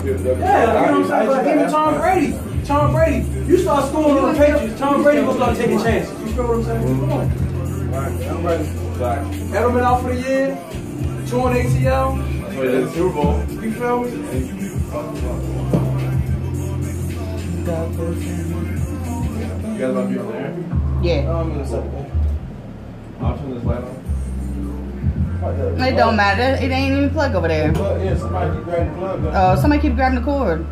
Yeah, you know what I'm saying? But even Tom Brady, you start scoring on the Patriots, Tom Brady will start taking chances. You feel what I'm saying? Come on. Right, I'm ready. Edelman out for the year, torn ACL. That's why he did the Super Bowl. You feel me? You guys about to be on there? Yeah. I'm in a second. I'll turn this light on. It don't matter. It ain't even plug over there. Yeah, somebody keep grabbing the plug. Oh, somebody keep grabbing the cord.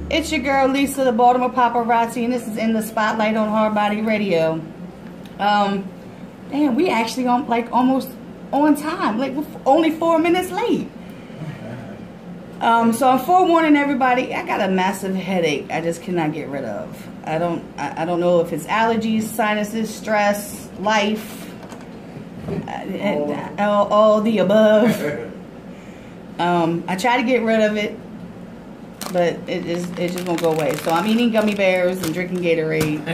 It's your girl Lisa, the Baltimore Paparazzi, and this is In the Spotlight on Hard Body Radio. Damn, we actually on like almost on time, like we're only 4 minutes late. So I'm forewarning everybody, I got a massive headache I just cannot get rid of. I don't know if it's allergies, sinuses, stress, life, all the above. I try to get rid of it, but it just won't go away. So I'm eating gummy bears and drinking Gatorade,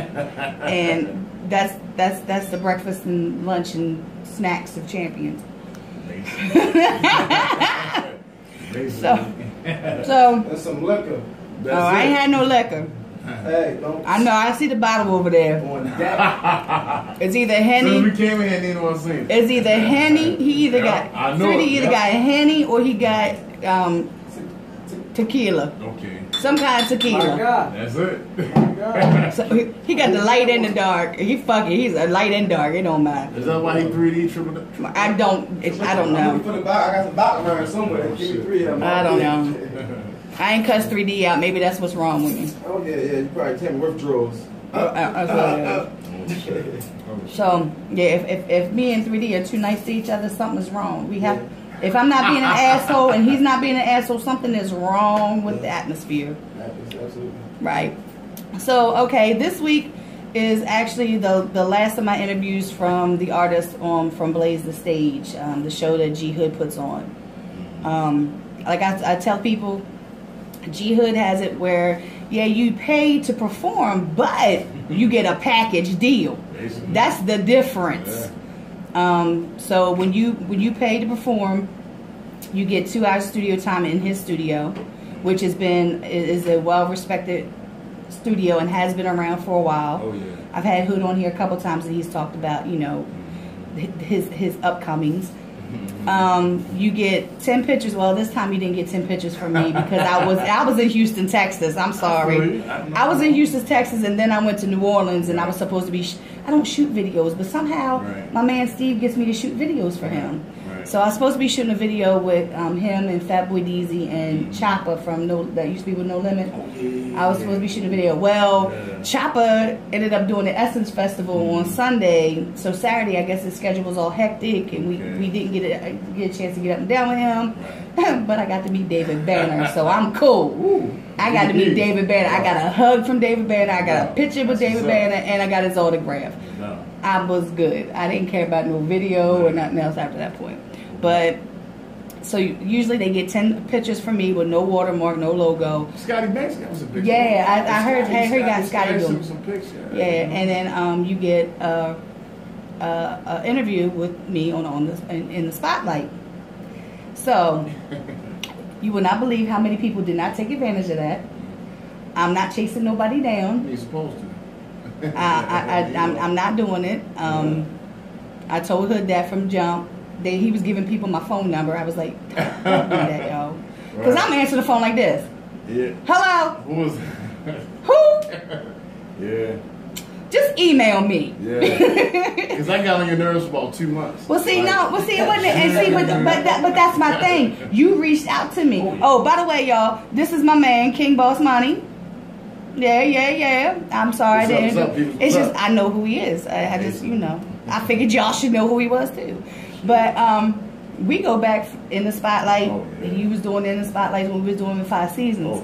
and that's the breakfast and lunch and snacks of champions. So That's some liquor. I ain't had no liquor. Hey, don't. I know. I see the bottle over there. It's either Henny. Since we came in here, Nino was saying. It's either Henny. He either got. He either got Henny or he got tequila. Okay. Some kind of tequila. My God. That's it. My God. So he got the light and the dark. He's a light and dark. It don't matter. Is that why he 3D tripled it? I don't know. I got some bottle around somewhere. Give me 3 of them. I don't know. I ain't cussed 3D out. Maybe that's what's wrong with me. Oh yeah. You probably take withdrawals. So yeah, if me and 3D are too nice to each other, something's wrong. We have. If I'm not being an asshole and he's not being an asshole, something is wrong with the atmosphere. Absolutely. Right. So, okay, this week is actually the last of my interviews from the artists from Blaze the Stage, the show that G Hood puts on. Like I tell people, G Hood has it where, yeah, you pay to perform, but you get a package deal. Basically. That's the difference. Yeah. So when you pay to perform, you get 2 hours studio time in his studio, which is a well-respected studio and has been around for a while. Oh yeah. I've had Hood on here a couple times and he's talked about, you know, his upcomings. You get 10 pictures. Well, this time you didn't get 10 pictures from me because I was in Houston, Texas. I'm sorry. I was in Houston, Texas, and then I went to New Orleans, and I was supposed to be. I don't shoot videos, but somehow my man Steve gets me to shoot videos for him. Right. So I was supposed to be shooting a video with him and Fatboy Deezy and Chopper from that used to be with No Limit. I was supposed to be shooting a video. Well, Chopper ended up doing the Essence Festival on Sunday, so Saturday I guess his schedule was all hectic, and we didn't get a chance to get up and down with him. But I got to meet David Banner, so I'm cool. I got to meet David Banner. I got a hug from David Banner. I got a picture with David Banner, and I got his autograph. I was good. I didn't care about no video or nothing else after that point. But so usually they get 10 pictures from me with no watermark, no logo. Scotty Banks got some pictures. Yeah, I heard he got Scotty doing some pictures. Yeah, and then you get an interview with me in the spotlight. So you will not believe how many people did not take advantage of that. I'm not chasing nobody down. You're supposed to. I'm not doing it. I told Hood that from jump. He was giving people my phone number. I was like, don't do that, yo. Because I'm answering the phone like this. Yeah. Hello? Who was Who? Yeah. Just email me. Yeah. Because I got on your nerves for about 2 months. Well, see, it wasn't. And see, but that's my thing. You reached out to me. Oh, by the way, y'all, this is my man, King Boss Money. Yeah. I'm sorry. It's just I know who he is. I just, I figured y'all should know who he was too. But we go back in the spotlight. Oh, yeah. He was doing In the Spotlight when we was doing the 5 seasons. Oh, yeah.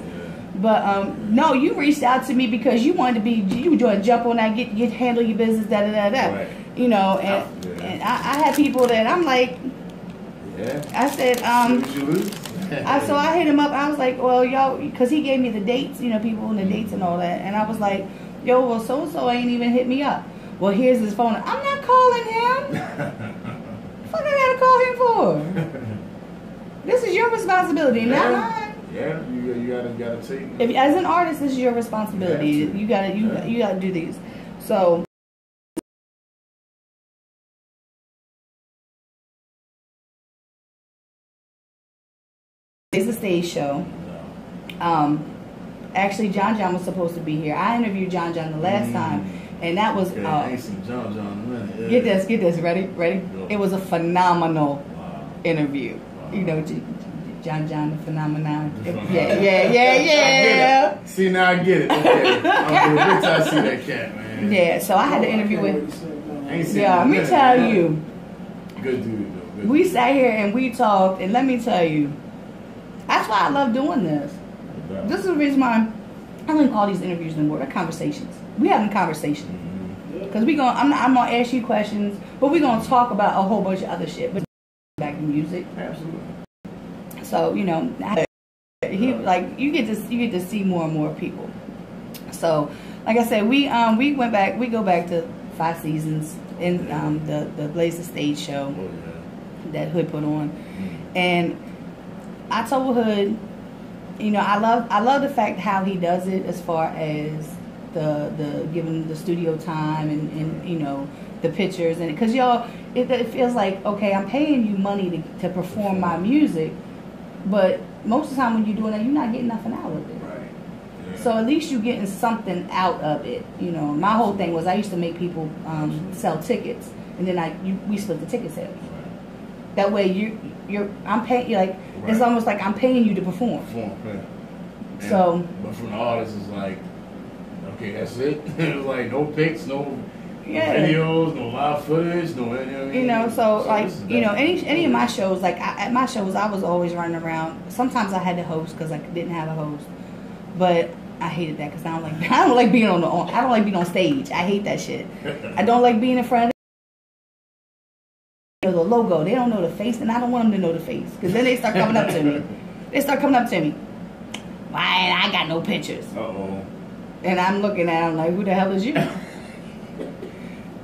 But no, you reached out to me because you wanted to you were doing jump on that, get handle your business, da. Right. And I had people that I'm like, I said, so I hit him up. I was like, well, y'all, because he gave me the dates, people and the dates and all that, and I was like, yo, well, so ain't even hit me up. well, here's his phone. I'm not calling him. What the fuck I gotta call him for? This is your responsibility, not mine. Yeah, you gotta take it. If as an artist, this is your responsibility. You gotta do these. So. It's a stage show. Actually, John was supposed to be here. I interviewed John the last time, and that was. Okay, I ain't seen John in a minute. Yeah. Get this. Ready? Go. It was a phenomenal interview. Wow. You know, John the phenomenon. Yeah. See, now I get it. Okay, I'm gonna wait till I see that cat, man. Yeah. So I had to interview with. Yeah, let me tell you. Good dude, though. Good we dude. sat here and we talked, and let me tell you. That's why I love doing this. This is the reason why I think all these interviews anymore. They're conversations. We having conversations. Because I'm gonna ask you questions, but we're gonna talk about a whole bunch of other shit. But back to music. Absolutely. So you know, you get to see more and more people. So, like I said, we go back to 5 seasons in the Blaze the Stage show that Hood put on, and I told Hood, you know, I love the fact how he does it as far as the giving the studio time and you know the pictures, and because y'all it feels like, okay, I'm paying you money to perform my music, but most of the time when you're doing that, you're not getting nothing out of it. Right. Yeah. So at least you're getting something out of it. You know, my whole thing was I used to make people sell tickets, and then we split the ticket sales. Right. That way I'm paying you like. Right. It's almost like I'm paying you to perform. So, but from the artists, it's like, okay, that's it. It's like no pics, no videos, no live footage, no. You know, so like you know, any of my shows, like at my shows, I was always running around. Sometimes I had to host because I didn't have a host, but I hated that because I don't like being on stage. I hate that shit. I don't like being in front of the logo. They don't know the face, and I don't want them to know the face because then they start coming up to me. Why I got no pictures? And I'm looking at them like, who the hell is you?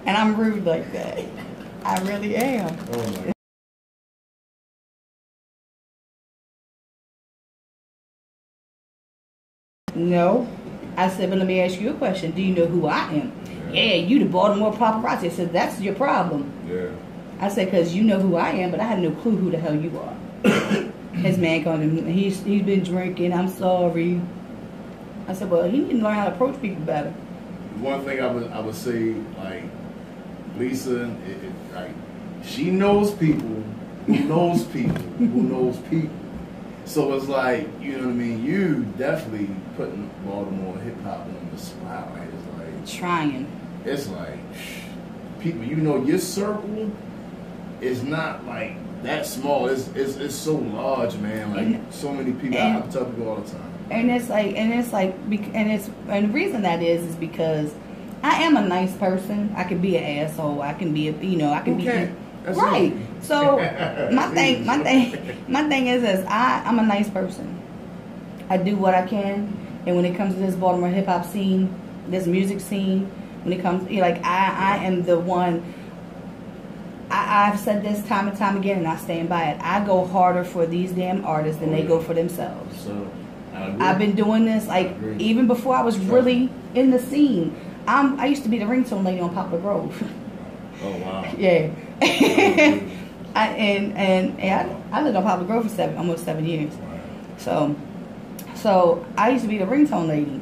And I'm rude like that. I really am. Oh my. No. I said, but let me ask you a question. Do you know who I am? Yeah, you the Baltimore Paparazzi. I said, that's your problem. Yeah. I said, because you know who I am, but I had no clue who the hell you are. His man called him, he's been drinking, I'm sorry. I said, well, he need to learn how to approach people better. One thing I would say, like, Lisa, like, she knows people who knows people who knows people. So it's like, you know what I mean, you definitely putting Baltimore hip-hop on the spot. Like, it's like... Trying. It's like, people, you know, your circle is not like that small. It's so large, man. Like so many people. I tell people all the time. And the reason that is because I am a nice person. I can be an asshole. I can be right. So my thing is I'm a nice person. I do what I can, and when it comes to this Baltimore hip hop scene, this music scene, when it comes, like I am the one. I've said this time and time again, and I stand by it. I go harder for these damn artists than they go for themselves. So, I've been doing this even before I was really in the scene. I used to be the ringtone lady on Poplar Grove. Oh wow! Yeah. I lived on Poplar Grove for almost 7 years. Wow. So I used to be the ringtone lady.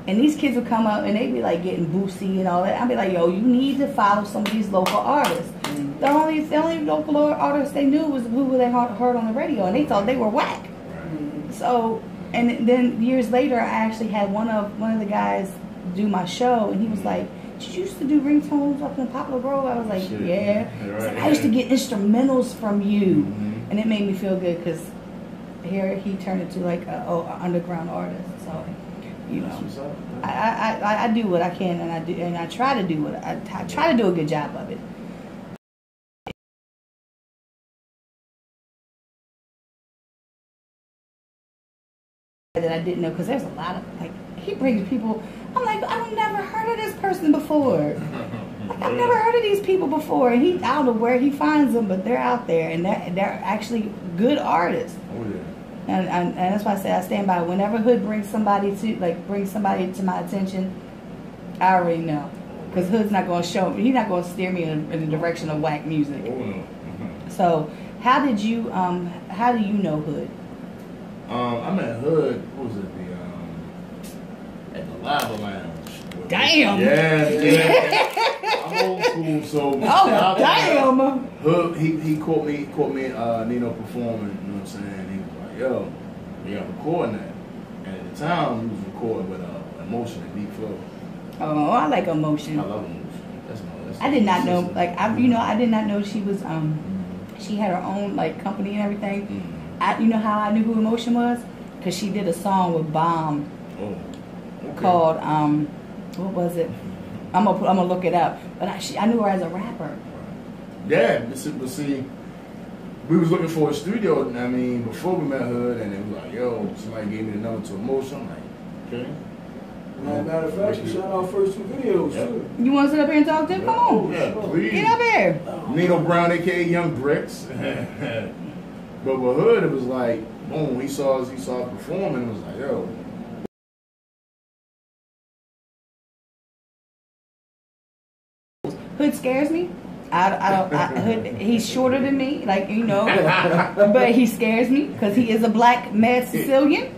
And these kids would come up and they'd be like getting boosty and all that. I'd be like, yo, you need to follow some of these local artists. Mm-hmm. The only local artists they knew was who they heard on the radio, and they thought they were whack. Right. So, and then years later, I actually had one of the guys do my show, and he was like, did you used to do ringtones up in Poplar Grove? I was like, yeah. Right. So I used to get instrumentals from you. Mm-hmm. And it made me feel good because here he turned into like an underground artist. So, you know, I do what I can, and I try to do I try to do a good job of it. That I didn't know, because there's a lot of he brings people. I'm like, I've never heard of this person before. Like, I've never heard of these people before. And I don't know where he finds them, but they're out there, and they're actually good artists. Oh yeah. And that's why I say I stand by. Whenever Hood brings somebody to my attention, I already know, because Hood's not going to show me. He's not going to steer me in the direction of whack music. Oh no. So how do you know Hood? I met Hood. What was it? At the Lava Lounge. Damn. Yeah. I'm old school, so. Oh damn. Hood. He caught me. Nino performing. You know what I'm saying? He was like, "Yo, we got recording that." And at the time, he was recording with Emotion and Deep Flow. Oh, I like Emotion. I love Emotion. That's I did not know. Like I did not know she was. She had her own like company and everything. Mm-hmm. You know how I knew who Emotion was? Because she did a song with B.O.M.B. Oh. Okay. Called what was it? I'm gonna look it up. But I knew her as a rapper. Yeah, but see, we was looking for a studio. I mean, before we met Hood, and it was like, yo, somebody gave me the number to Emotion. I'm like, okay. Matter of fact, she shot our first 2 videos too. You want to sit up here and talk to him? Come on. Yeah, please. Get up here. Nino Brown, aka Young Bricks. But with Hood, it was like, boom, he saw us performing, and was like, yo. Hood scares me. Hood, he's shorter than me, like, you know, but he scares me because he is a black mad Sicilian,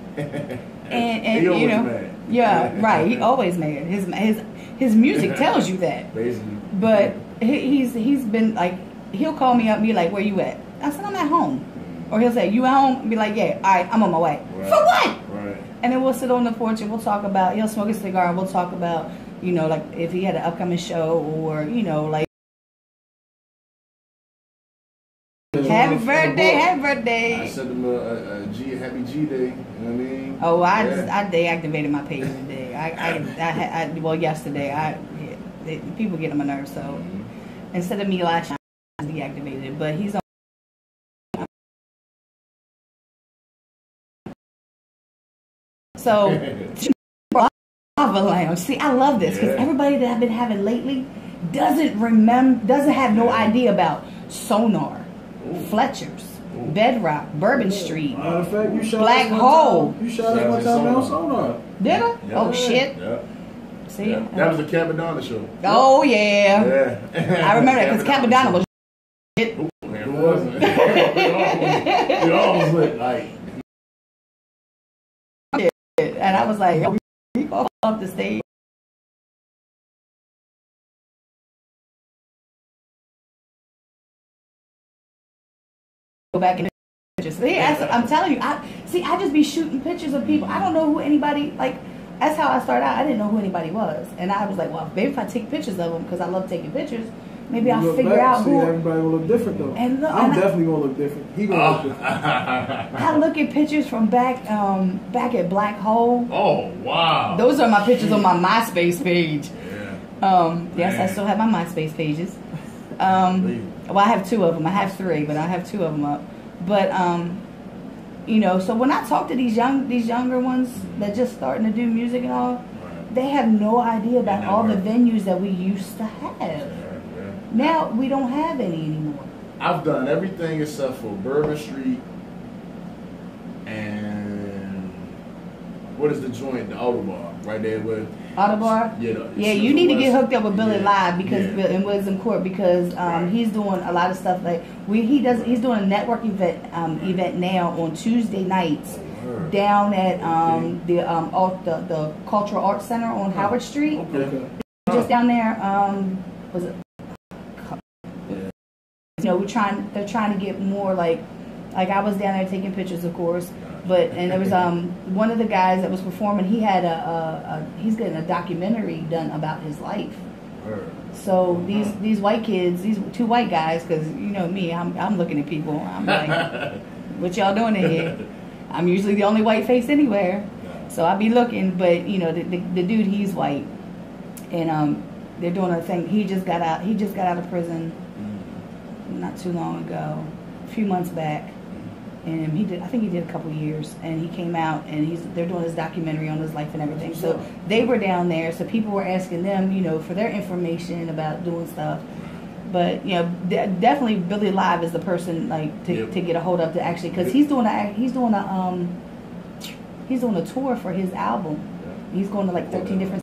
and you know, mad. Yeah, right. He always mad. His music tells you that. Basically. But he's been like, he'll call me up and be like, "Where you at?" I said, "I'm at home," or he'll say, "You at home?" And be like, "Yeah, all right, I'm on my way." Right. For what? Right. And then we'll sit on the porch and we'll talk about. He'll smoke a cigar and we'll talk about, you know, like if he had an upcoming show or, you know, like. Happy birthday, happy birthday. I sent him a happy G day, you know what I mean? Oh, I deactivated my page today. Well, yesterday. People get on my nerves, so instead of me last time, I deactivated it. But he's on. So, Lava Lounge. See, I love this because everybody that I've been having lately doesn't have no idea about Sonar. Fletcher's, Bedrock, Bourbon Street, Matter of fact, you shot Black Hole. You shot us one time down Sonar. Did I? Yeah. Oh shit! Yeah. See, yeah. That was the Capadonna show. Oh yeah. Yeah. I remember that because Capadonna was shit. It wasn't. It almost looked like. And I was like, "Yo, we go off the stage." Go back in the pictures. See, I'm telling you, I just be shooting pictures of people. I don't know who anybody, like, that's how I started out. I didn't know who anybody was. And I was like, well, maybe if I take pictures of them, because I love taking pictures, maybe I'll figure out who. Everybody will look different, though. And look, I'm definitely going to look different. He going to look different. I look at pictures from back at Black Hole. Oh, wow. Those are my pictures on my MySpace page. Yeah. Yes, I still have my MySpace pages. Well, I have 2 of them. I have 3, but I have 2 of them up. But you know, so when I talk to these younger ones that just starting to do music and all, they have no idea about all the venues that we used to have. Now we don't have any anymore. I've done everything except for Bourbon Street and what is the joint, the Autobar, right there with Autobar? Yeah, you need to get hooked up with Billy Live because in Wisdom Court because he's doing a lot of stuff like he's doing a network event now on Tuesday nights down at the Cultural Arts Center on Howard Street. Okay. Just down there, was it? You know, they're trying to get more like I was down there taking pictures, of course. And there was one of the guys that was performing. He had he's getting a documentary done about his life. So these white kids, these 2 white guys, because you know me, I'm looking at people. I'm like, what y'all doing in here? I'm usually the only white face anywhere, so I be looking. But you know, the dude, he's white, and they're doing a thing. He just got out. He just got out of prison not too long ago, a few months back. and he did. I think he did a couple years, and he came out, and they're doing this documentary on his life and everything. So they were down there, so people were asking them, you know, for their information about doing stuff. But you know, definitely Billy Live is the person like to get a hold of to actually, because he's doing a tour for his album. He's going to like 13 different